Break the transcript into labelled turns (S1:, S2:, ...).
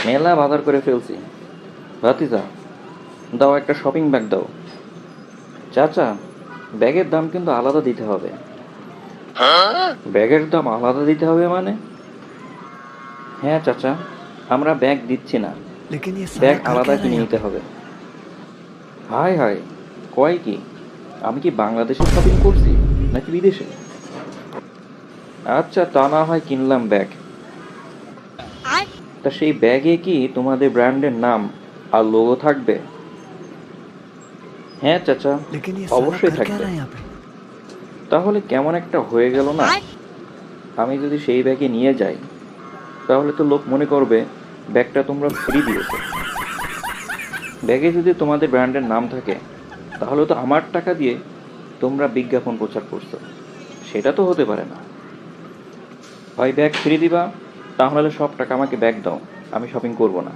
S1: মেলা বাজার করে ফেলছি। ভাতিজা, দাও একটা শপিং ব্যাগ দাও। চাচা, ব্যাগের দাম কিন্তু আলাদা দিতে হবে। ব্যাগের দাম আলাদা দিতে হবে মানে? হ্যাঁ চাচা, আমরা ব্যাগ দিচ্ছি না,
S2: लेकिन ये
S1: ব্যাগ
S2: सारा कर
S1: আলাদা
S2: क्या रहा है
S1: কিনে
S2: यहाँ
S1: নিতে
S2: पे?
S1: হবে। হায় হায়, কয় কি? আমি কি বাংলাদেশে শপিং করছি নাকি বিদেশে? আচ্ছা, তা না হয় কিনলাম ব্যাগ। তা সেই ব্যাগে কি তোমাদের ব্র্যান্ডের নাম আর লোগো থাকবে? হ্যাঁ চাচা,
S2: लेकिन ये सारा
S1: অবশ্যই
S2: कर क्या
S1: থাকবে।
S2: रहा है यहाँ पे?
S1: তাহলে কেমন একটা হয়ে গেল না? আমি যদি সেই ব্যাগে নিয়ে যাই, তাহলে তো লোক মনে করবে ব্যাগটা তোমরা ফ্রি দিয়েছো। ব্যাগে যদি তোমাদের ব্র্যান্ডের নাম থাকে, তাহলে তো আমার টাকা দিয়ে তোমরা বিজ্ঞাপন প্রচার করছো। সেটা তো হতে পারে না। হয় ব্যাগ ফ্রি দিবা, তাহলে সব টাকা আমাকে ব্যাগ দাও, আমি শপিং করব না।